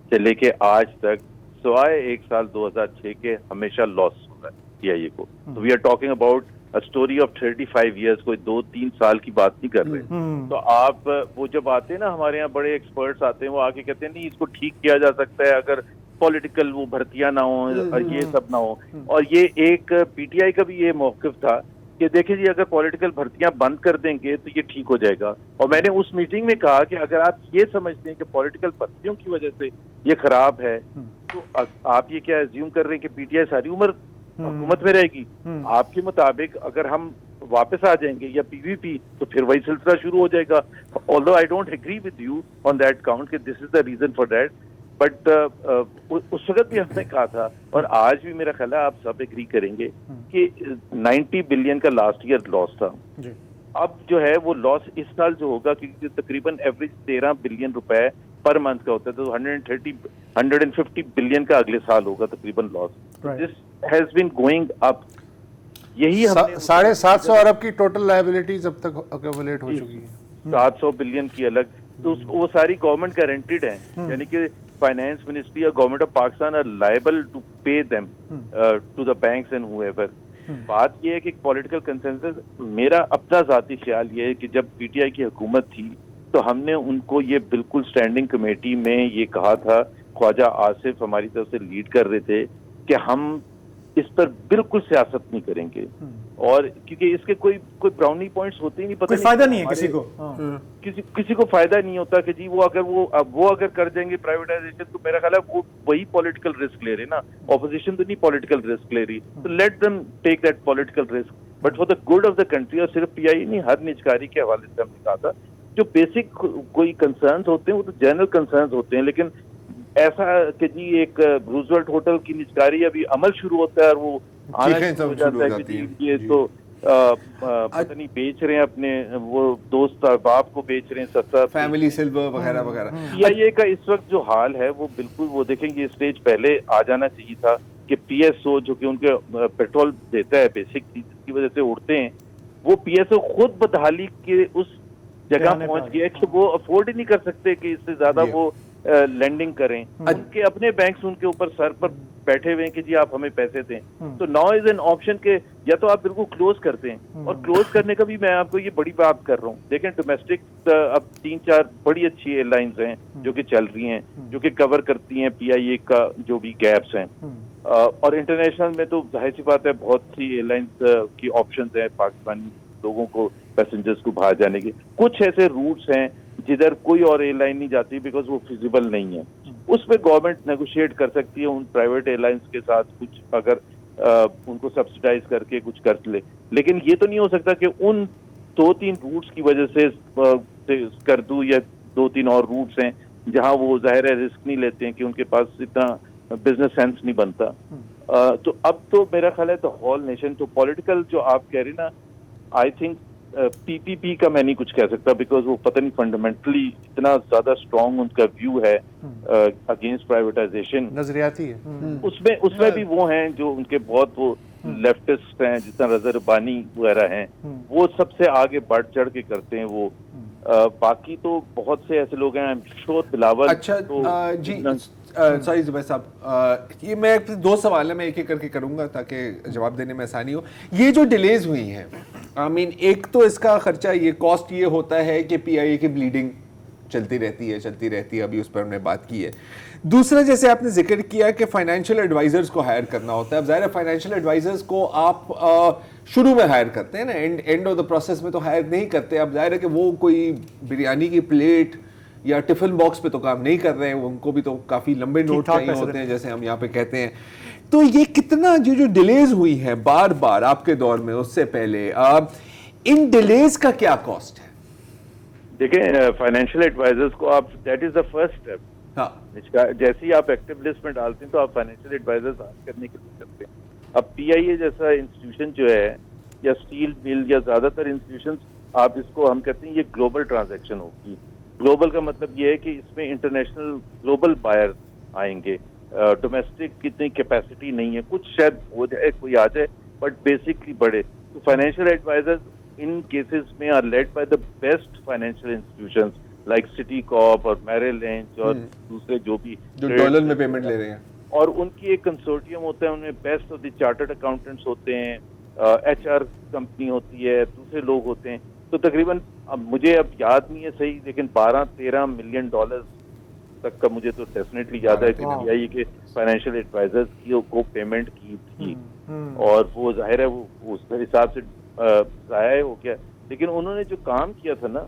Speaker 7: سے لے کے آج تک سوائے ایک سال 2006 کے ہمیشہ لاس ہو رہا ہے PIA کو. تو we are talking about story of 35 years, کوئی 2-3 سال کی بات نہیں کر رہے. تو آپ وہ جب آتے ہیں نا ہمارے یہاں بڑے ایکسپرٹس آتے ہیں, وہ آ کے کہتے ہیں نہیں اس کو ٹھیک کیا جا سکتا ہے اگر پولیٹیکل وہ بھرتیاں نہ ہوں اور یہ سب نہ ہوں. اور یہ ایک PTI کا بھی یہ موقف تھا کہ دیکھیں جی اگر پولیٹیکل بھرتیاں بند کر دیں گے تو یہ ٹھیک ہو جائے گا. اور میں نے اس میٹنگ میں کہا کہ اگر آپ یہ سمجھتے ہیں کہ پولیٹیکل بھرتیوں کی وجہ سے یہ خراب ہے تو آپ یہ کیا ایزیوم کر رہے ہیں کہ PTI ساری عمر حکومت میں رہے گی؟ آپ کے مطابق اگر ہم واپس آ جائیں گے یا PVP تو پھر وہی سلسلہ شروع ہو جائے گا. although I don't agree with you on that count کہ this is the reason for that, but اس وقت بھی ہم نے کہا تھا اور آج بھی میرا خیال ہے آپ سب ایگری کریں گے کہ 90 بلین کا لاسٹ ایئر لاس تھا. اب جو ہے وہ لاس اس سال جو ہوگا کیونکہ تقریباً ایوریج 13 بلین روپے پر منتھ کا ہوتا ہے تو 150 بلین کا اگلے سال ہوگا تقریباً لاس. This has been going up. یہی
Speaker 3: 750 ارب کی ٹوٹل لائبلٹیز اب تک ایکومولیٹ ہو چکی ہیں,
Speaker 7: 700 بلین کی الگ. تو وہ ساری گورنمنٹ گارنٹیڈ ہیں, یعنی کہ فائنانس منسٹری اور government of Pakistan are liable to pay them to the banks and however. بات یہ ہے کہ پولیٹیکل کنسنسس, میرا اپنا ذاتی خیال یہ ہے کہ جب PTI کی حکومت تھی تو ہم نے ان کو یہ بالکل اسٹینڈنگ کمیٹی میں یہ کہا تھا, خواجہ آصف ہماری طرف سے لیڈ کر رہے تھے کہ ہم اس پر بالکل سیاست نہیں کریں گے. اور کیونکہ اس کے کوئی براؤنی پوائنٹس ہوتے ہی نہیں, پتہ
Speaker 1: کوئی فائدہ نہیں ہے
Speaker 7: کسی کو فائدہ نہیں ہوتا کہ جی وہ اگر کر دیں گے پرائیویٹائزیشن تو میرا خیال ہے وہی پولیٹیکل رسک لے رہے نا. اپوزیشن تو نہیں پولیٹیکل رسک لے رہی, تو let them take that political risk, but for the good of the country. اور صرف PI نہیں, ہر نجکاری کے حوالے سے ہم نے کہا تھا جو بیسک کوئی کنسرنز ہوتے ہیں وہ تو جنرل کنسرنز ہوتے ہیں, لیکن ایسا کہ جی ایک روزویلٹ ہوٹل کی نجکاری ابھی عمل شروع ہوتا ہے اور وہ آنا شروع ہو جاتا ہے کہ یہ تو پتہ نہیں بیچ رہے ہیں اپنے وہ دوست احباب کو بیچ رہے ہیں سستا
Speaker 2: فیملی سلور وغیرہ وغیررہ.
Speaker 7: PIA کا اس وقت جو حال ہے وہ بالکل وہ دیکھیں گے اسٹیج پہلے آ جانا چاہیے تھا کہ PSO جو کہ ان کے پیٹرول دیتا ہے بیسک چیز کی وجہ سے اڑتے ہیں, وہ PSO خود بدحالی کے اس جگہ پہنچ گیا کہ وہ افورڈ ہی نہیں کر سکتے کہ اس سے زیادہ وہ لینڈنگ کریں. ان کے اپنے بینکس ان کے اوپر سر پر بیٹھے ہوئے ہیں کہ جی آپ ہمیں پیسے دیں. تو ناؤ از این آپشن کہ یا تو آپ بالکل کلوز کرتے ہیں, اور کلوز کرنے کا بھی میں آپ کو یہ بڑی بات کر رہا ہوں. دیکھیں ڈومیسٹک اب 3-4 بڑی اچھی ایئر لائنز ہیں جو کہ چل رہی ہیں, جو کہ کور کرتی ہیں PIA کا جو بھی گیپس ہیں. اور انٹرنیشنل میں تو ظاہر سی بات ہے بہت سی ایئر لائنز کی آپشنز ہیں پاکستانی لوگوں کو, پیسنجرز کو باہر جانے کے. کچھ ایسے روٹس ہیں جدھر کوئی اور ایئر لائن نہیں جاتی بیکاز وہ فیزیبل نہیں ہے. اس پہ گورنمنٹ نیگوشیٹ کر سکتی ہے ان پرائیویٹ ایئر لائنس کے ساتھ, کچھ اگر ان کو سبسیڈائز کر کے کچھ کر لے. لیکن یہ تو نہیں ہو سکتا کہ ان 2-3 روٹس کی وجہ سے کر دوں, یا 2-3 اور روٹس ہیں جہاں وہ ظاہر ہے رسک نہیں لیتے ہیں کہ ان کے پاس اتنا بزنس سینس نہیں بنتا. تو اب تو میرا خیال ہے تو ہول نیشن تو پولیٹیکل جو آپ کہہ رہے نا, آئی تھنک PPP کا میں نہیں کچھ کہہ سکتا بیکاز وہ پتہ نہیں فنڈامنٹلی اتنا زیادہ اسٹرانگ ان کا ویو ہے اگینسٹ پرائیویٹائزیشن,
Speaker 3: نظریاتی ہے.
Speaker 7: اس میں بھی وہ ہیں جو ان کے بہت وہ لیفٹسٹ ہیں جس طرح رضا ربانی وغیرہ ہیں, وہ سب سے آگے بڑھ چڑھ کے کرتے ہیں وہ. باقی تو بہت سے ایسے لوگ ہیں شور بلاول.
Speaker 2: اچھا جی سوری زبیر صاحب, یہ میں 2 سوال ہیں میں ایک ایک کر کے کروں گا تاکہ جواب دینے میں آسانی ہو. یہ جو ڈیلیز ہوئی ہیں, ایک تو اس کا خرچہ یہ کاسٹ یہ ہوتا ہے کہ PIA کی بلیڈنگ چلتی رہتی ہے, ابھی اس پر ہم نے بات کی ہے. دوسرا جیسے آپ نے ذکر کیا کہ فائنینشیل ایڈوائزرز کو ہائر کرنا ہوتا ہے. اب ظاہر ہے فائنینشیل ایڈوائزرز کو آپ شروع میں ہائر کرتے ہیں نا, اینڈ آف دا پروسیس میں تو ہائر نہیں کرتے. اب ظاہر ہے کہ وہ کوئی بریانی کی پلیٹ یا ٹفن باکس پہ تو کام نہیں کر رہے ہیں, ان کو بھی تو کافی لمبے نوٹ چاہیے ہوتے ہیں جیسے ہم یہاں پہ کہتے ہیں. تو یہ کتنا جو ڈیلیز ہوئی ہیں بار بار آپ کے دور میں, اس سے پہلے ان ڈیلیز کا کیا کاسٹ ہے؟
Speaker 7: دیکھیں فائنینشیل ایڈوائزرز کو آپ that is the first step. جیسے ہی آپ ایکٹیو لسٹ میں ڈالتے ہیں تو آپ فائنینشیل ایڈوائزرز ہائر کرنے کے لیے کرتے ہیں. اب PIA جیسا انسٹیٹیوشن جو ہے, یا اسٹیل مل, یا زیادہ تر انسٹیٹیوشنز, آپ اس کو ہم کہتے ہیں یہ گلوبل ٹرانزیکشن ہوگی. گلوبل کا مطلب یہ ہے کہ اس میں انٹرنیشنل گلوبل بائر آئیں گے. ڈومیسٹک کتنی کیپیسٹی نہیں ہے, کچھ شاید ہو جائے کوئی آ جائے, بٹ بیسکلی بڑے. تو فائنینشیل ایڈوائزرز ان کیسز میں are led by the best financial institutions like Citicorp اور میرل لینچ اور دوسرے جو بھی
Speaker 2: جو ڈالر میں پیمنٹ لے رہے ہیں.
Speaker 7: اور ان کی ایک کنسورٹیم ہوتا ہے, ان میں best of the chartered accountants ہوتے ہیں, ایچ آر کمپنی ہوتی ہے, دوسرے لوگ ہوتے ہیں. تو تقریباً اب مجھے اب یاد نہیں ہے صحیح, لیکن 12-13 ملین ڈالر تک کا مجھے تو ڈیفینیٹلی یاد ہے کہ پی آئی اے کے فائنینشیل ایڈوائزرز کی کو پیمنٹ کی تھی, اور وہ ظاہر ہے وہ اس حساب سے ضائع ہو گیا. لیکن انہوں نے جو کام کیا تھا نا,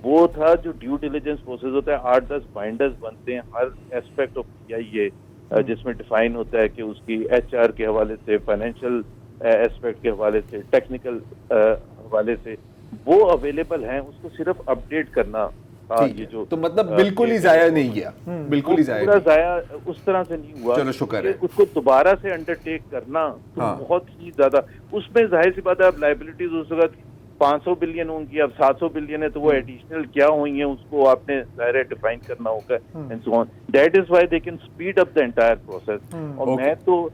Speaker 7: وہ تھا جو ڈیو ڈیلیجنس پروسیس ہوتا ہے, 8-10 بائنڈرز بنتے ہیں ہر ایسپیکٹ آف پی آئی اے, جس میں ڈیفائن ہوتا ہے کہ اس کی ایچ آر کے حوالے سے, فائنینشیل ایسپیکٹ کے حوالے سے, ٹیکنیکل حوالے سے, وہ اویلیبل ہیں. اس کو صرف اپڈیٹ کرنا تھا. یہ جو
Speaker 2: تو مطلب بالکل ہی ضائع نہیں گیا, بالکل ہی ضائع
Speaker 7: پورا ضائع اس طرح سے نہیں ہوا.
Speaker 2: چلو شکر ہے.
Speaker 7: اس کو دوبارہ سے انڈرٹیک کرنا بہت ہی زیادہ, اس میں ظاہر سی بات ہے اب لائبلٹیز اس وقت 500 بلین ہوں گی, اب 700 بلین ہے, تو وہ ایڈیشنل کیا ہوئی ہیں اس کو آپ نے ظاہر ڈیفائن کرنا ہوگا, and so on. That is why they can speed up the entire process. اور میں تو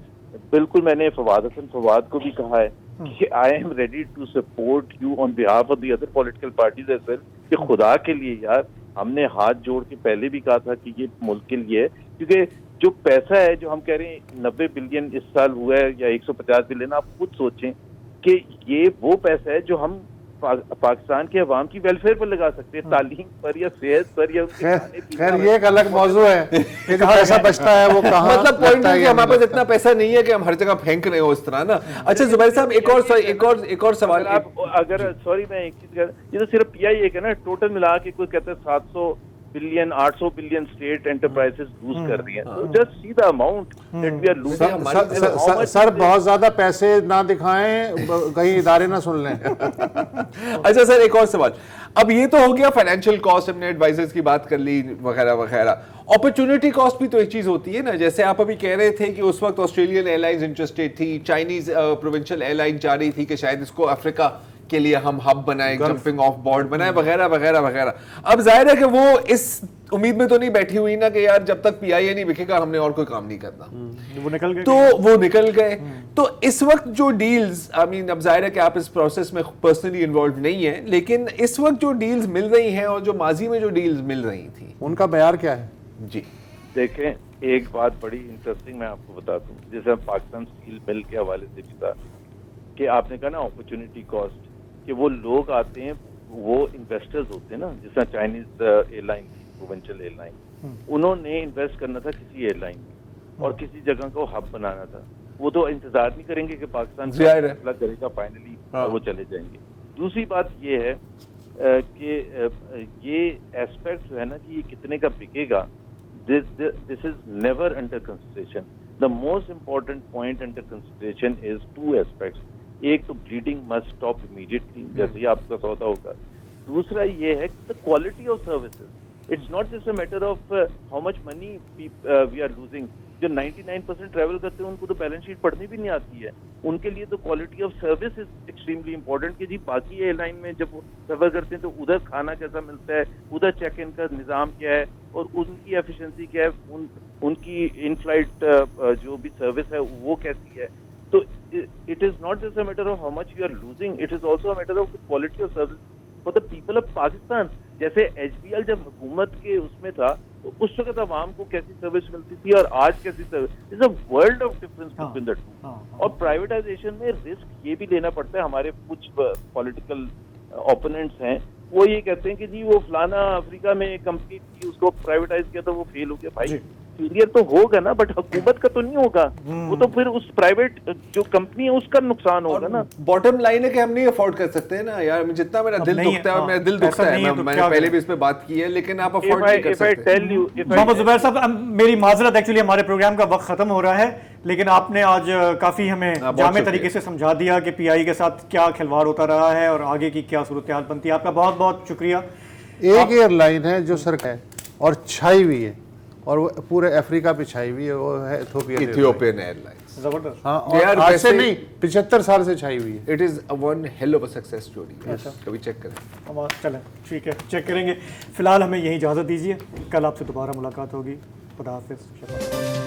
Speaker 7: بالکل, میں نے فواد حسن فواد کو بھی کہا ہے کہ I am ready to support you on behalf of the other political parties as well, کہ خدا کے لیے یار, ہم نے ہاتھ جوڑ کے پہلے بھی کہا تھا کہ یہ ملک کے لیے ہے, کیونکہ جو پیسہ ہے جو ہم کہہ رہے ہیں 90 بلین اس سال ہوا ہے یا 150 بلین, آپ خود سوچیں کہ یہ وہ پیسہ ہے جو ہم پاکستان کے عوام کی ویلفیئر پر لگا سکتے ہیں, تعلیم پر یا صحت پر یا.
Speaker 3: خیر یہ ایک الگ موضوع ہے کہ کہاں پیسہ بچتا ہے وہ کہاں,
Speaker 2: مطلب پوائنٹ ہے کہ ہمارے پاس اتنا پیسہ نہیں ہے کہ ہم ہر جگہ پھینک رہے ہو اس طرح نا. اچھا زبیر صاحب ایک اور سوال.
Speaker 7: اگر سوری میں ایک چیز کہہ, یہ تو صرف پی آئی اے کا نا, ٹوٹل ملا کے کوئی کہتا ہے 700 billion 800 billion state enterprises lose کر رہی ہیں. تو just see the amount that we are losing.
Speaker 3: Sir بہت زیادہ پیسے نہ دکھائیں, کہیں ادارے نہ سن لیں.
Speaker 2: اچھا سر ایک اور سوال. اب یہ تو ہو گیا فائنینشیل کاسٹ, ہم نے ایڈوائزرز کی بات کر لی وغیرہ وغیرہ. اپرچونٹی کاسٹ بھی تو ایک چیز ہوتی ہے نا, جیسے آپ ابھی کہہ رہے تھے کہ اس وقت آسٹریلین ایئر لائنز انٹرسٹیڈ تھی, چائنیز پروونشل ایئر لائن چاہ رہی تھی کہ شاید اس کو افریقہ کے لیے ہم ہب بنائیں, جمپنگ آف بورڈ بنائیں وغیرہ وغیرہ وغیرہ. اب ظاہر ہے کہ وہ اس امید میں تو نہیں بیٹھی ہوئی نا کہ یار جب تک پی آئی اے نہیں بکے گا ہم نے اور کوئی کام نہیں کرنا,
Speaker 1: وہ نکل گئے.
Speaker 2: تو وہ نکل گئے. تو اس وقت جو ڈیلز, آئی مین اب ظاہر ہے کہ آپ اس پروسیس میں پرسنلی انوالوڈ نہیں ہیں, لیکن اس وقت جو ڈیلز مل رہی ہیں اور جو ماضی میں جو ڈیلز مل رہی تھیں,
Speaker 3: ان کا معیار کیا ہے؟
Speaker 2: جی
Speaker 7: دیکھیں, ایک بات بڑی انٹرسٹنگ میں آپ کو بتاتا ہوں, جیسے پاکستان اسٹیل مل کے حوالے سے بھی تھا کہ آپ نے کہا نا اپرچونٹی کاسٹ, کہ وہ لوگ آتے ہیں, وہ انویسٹرز ہوتے ہیں نا, جس طرح Chinese airline, provincial airline, انہوں نے انویسٹ کرنا تھا کسی ایئر لائن میں اور کسی جگہ کو ہب بنانا تھا. وہ تو انتظار نہیں کریں گے کہ پاکستان فیصلہ کرے گا فائنلی وہ چلے جائیں گے. دوسری بات یہ ہے کہ یہ ایسپیکٹ جو ہے نا کہ یہ کتنے کا بکے گا, this is never under consideration. The most important point under consideration is two aspects. ایک تو بلیڈنگ مسٹ اسٹاپ امیڈیٹلی, جیسے ہی آپ کا سودا ہوگا. دوسرا یہ ہے کہ quality of services, it's not just a matter of how much money we are losing. جو 99% ٹریول کرتے ہیں ان کو تو بیلنس شیٹ پڑھنی بھی نہیں آتی ہے, ان کے لیے تو quality of service is extremely important. کہ جی باقی ایئر لائن میں جب وہ سفر کرتے ہیں تو ادھر کھانا کیسا ملتا ہے, ادھر چیک ان کا نظام کیا ہے, اور ان کی ایفیشنسی کیا ہے, ان کی ان فلائٹ جو بھی سروس ہے وہ کیسی ہے. تو it is not just a matter of how much you are losing, it is also a matter of the quality of service for the people of Pakistan. جیسے ایچ بی ایل جب حکومت کے اس میں تھا تو اس وقت عوام کو کیسی سروس ملتی تھی اور آج کیسی service, is a world of difference between the two. اور پرائیویٹائزیشن میں رسک یہ بھی لینا پڑتا ہے. ہمارے کچھ پولیٹیکل اوپوننٹس ہیں, وہ یہ کہتے ہیں کہ جی وہ فلانا افریقہ میں کمپنی تھی, اس کو پرائیویٹائز کیا تو وہ فیل ہو گیا. بھائی فیلئر تو ہوگا نا, بٹ حکومت کا تو نہیں ہوگا, وہ تو پھر اس پرائیویٹ جو کمپنی ہے اس کا نقصان ہوگا نا.
Speaker 2: باٹم لائن ہے کہ ہم نہیں افورڈ کر سکتے نا یار, جتنا میرا دل دکھتا ہے, میرا دل دکھتا ہے, میں نے پہلے بھی اس پہ بات کی ہے, لیکن آپ افورڈ نہیں کر سکتے.
Speaker 1: محمد زبیر صاحب میری معذرت, ایکچولی ہمارے پروگرام کا وقت ختم ہو رہا ہے, لیکن آپ نے آج کافی ہمیں جامع طریقے سے سمجھا دیا کہ پی آئی کے ساتھ کیا کھلواڑ ہوتا رہا ہے اور آگے کی کیا صورتحال بنتی ہے. آپ کا بہت بہت شکریہ.
Speaker 3: ایک ایئر لائن ہے جو سر ہے اور چھائی ہوئی ہے, اور وہ پورے افریقہ پہ چھائی ہوئی ہے, وہ ہے
Speaker 2: ایتھیوپین ایئر لائنس.
Speaker 1: زبردست.
Speaker 3: ہاں, اور آج سے نہیں 75 سال سے چھائی ہوئی ہے.
Speaker 2: It is one hell of a success story. کبھی چیک کریں.
Speaker 1: چلیں ٹھیک ہے, چیک کریں گے. فی الحال ہمیں یہیں اجازت دیجیے, کل آپ سے دوبارہ ملاقات ہوگی. خدا حافظ.